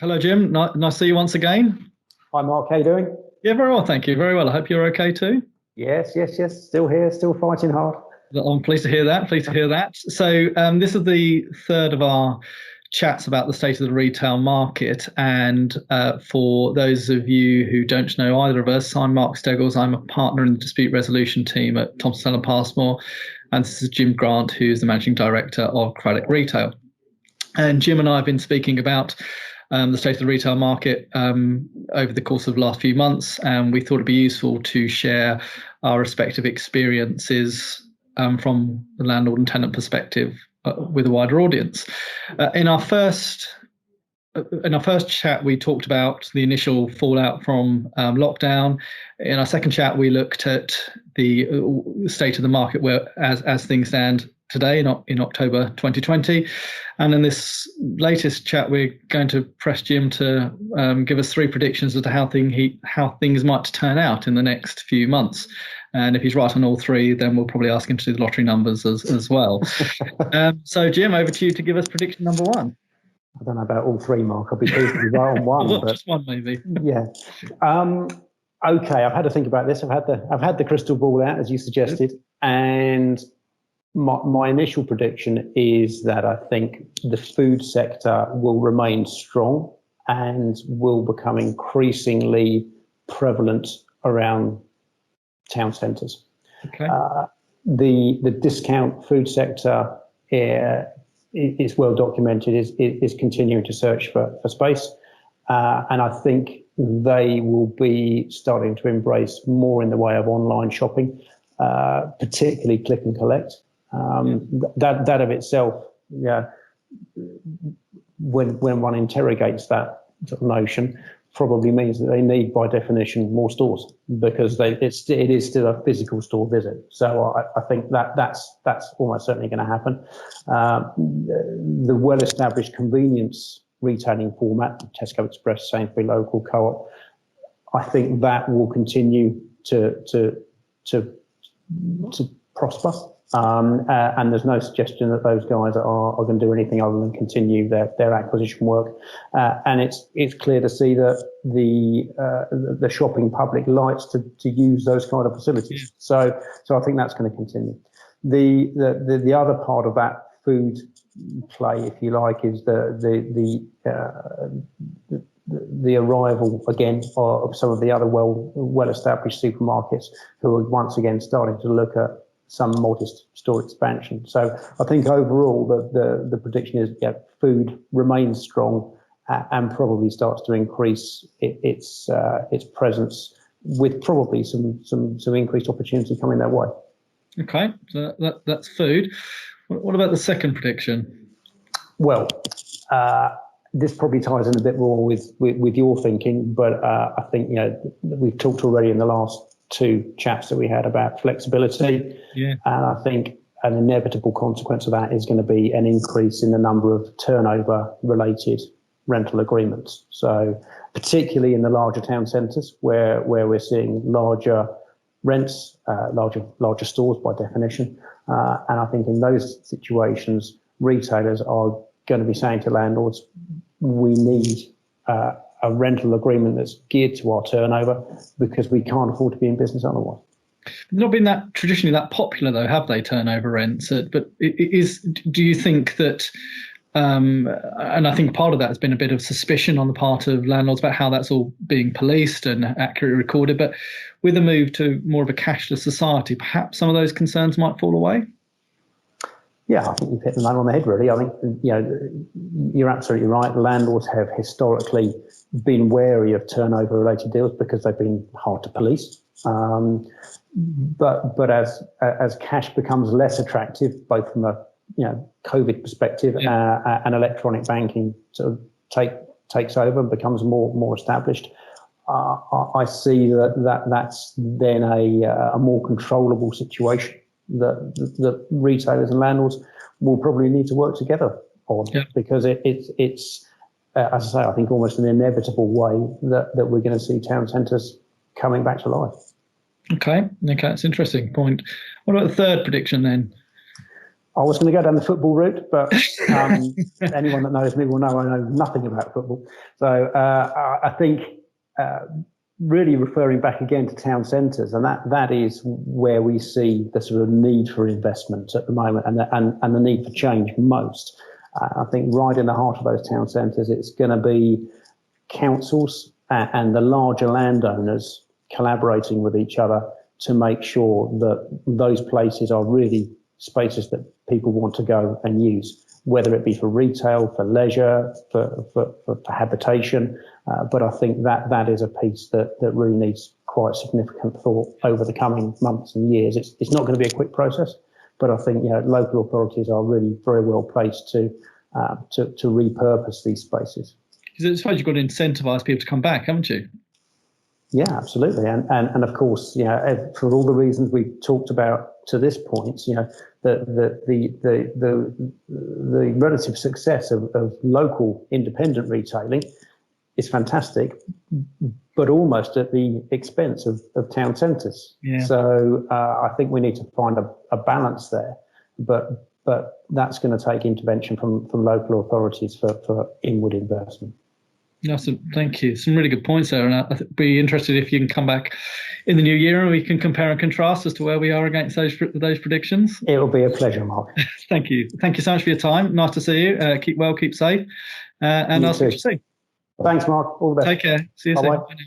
Hello, Jim. Nice to see you once again. Hi, Mark. How you doing? Yeah, very well, thank you. Very well. I hope you're okay too. Yes, yes, yes. Still here, still fighting hard. I'm pleased to hear that. Pleased to hear that. So, this is the third of our chats about the state of the retail market. And for those of you who don't know either of us, I'm Mark Steggles. I'm a partner in the dispute resolution team at Thompson Passmore. And this is Jim Grant, who's the managing director of Cradick Retail. And Jim and I have been speaking about the state of the retail market over the course of the last few months, and we thought it'd be useful to share our respective experiences from the landlord and tenant perspective with a wider audience. In our first chat, we talked about the initial fallout from lockdown. In our second chat, we looked at the state of the market where, as things stand today in October 2020. And in this latest chat, we're going to press Jim to give us three predictions as to how things might turn out in the next few months. And if he's right on all three, then we'll probably ask him to do the lottery numbers as well. So, Jim, over to you to give us prediction number one. I don't know about all three, Mark. I'll be pleased to be right on one. But just one, maybe. Yeah. Okay. I've had to think about this. I've had the crystal ball out, as you suggested, and my initial prediction is that I think the food sector will remain strong and will become increasingly prevalent around town centres. Okay. The discount food sector is well documented, is continuing to search for space. And I think they will be starting to embrace more in the way of online shopping, particularly click and collect. That of itself, yeah, when one interrogates that sort of notion, probably means that they need, by definition, more stores because it is still a physical store visit. So I think that's almost certainly going to happen. The well-established convenience retailing format, Tesco Express, Sainsbury Local, Co-op, I think that will continue to prosper. And there's no suggestion that those guys are going to do anything other than continue their acquisition work. And it's clear to see that the shopping public likes to use those kind of facilities. So I think that's going to continue. The other part of that food play, if you like, is the arrival again of some of the other well established supermarkets who are once again starting to look at some modest store expansion. So I think overall the prediction is food remains strong and probably starts to increase its presence with probably some increased opportunity coming their way. Okay, so that's food. What about the second prediction? Well, this probably ties in a bit more with your thinking, but I think we've talked already in the last two chats that we had about flexibility. Yeah. And I think an inevitable consequence of that is going to be an increase in the number of turnover related rental agreements. So particularly in the larger town centres where we're seeing larger rents, larger stores by definition. And I think in those situations, retailers are going to be saying to landlords, we need a rental agreement that's geared to our turnover because we can't afford to be in business otherwise. They've not been that traditionally that popular though, have they, turnover rents? But do you think that, and I think part of that has been a bit of suspicion on the part of landlords about how that's all being policed and accurately recorded, but with a move to more of a cashless society, perhaps some of those concerns might fall away? Yeah, I think you've hit the nail on the head, really. I think, you're absolutely right. Landlords have historically been wary of turnover-related deals because they've been hard to police. But as cash becomes less attractive, both from a COVID perspective and electronic banking sort of takes over and becomes more established, I see that's then a more controllable situation that retailers and landlords will probably need to work together on, because it's as I say, I think almost an inevitable way that we're going to see town centres coming back to life. Okay, that's an interesting point. What about the third prediction then? I was going to go down the football route, but anyone that knows me will know I know nothing about football. So I think really referring back again to town centres, and that is where we see the sort of need for investment at the moment, and the need for change most. I think right in the heart of those town centres, it's going to be councils and the larger landowners collaborating with each other to make sure that those places are really spaces that people want to go and use, whether it be for retail, for leisure, for habitation. But I think that is a piece that really needs quite significant thought over the coming months and years. It's not going to be a quick process, but I think local authorities are really very well placed to repurpose these spaces. I suppose you've got to incentivise people to come back, haven't you? Yeah, absolutely, and of course, for all the reasons we've talked about to this point, the relative success of local independent retailing is fantastic, but almost at the expense of town centres. Yeah. So I think we need to find a balance there, but that's going to take intervention from local authorities for inward investment. Awesome. Thank you. Some really good points there, and I'd be interested if you can come back in the new year and we can compare and contrast as to where we are against those predictions. It will be a pleasure, Mark. Thank you. Thank you so much for your time. Nice to see you. Keep well, keep safe, and I'll see you soon. Thanks, Mark. All the best. Take care. See you Bye-bye. soon. Bye.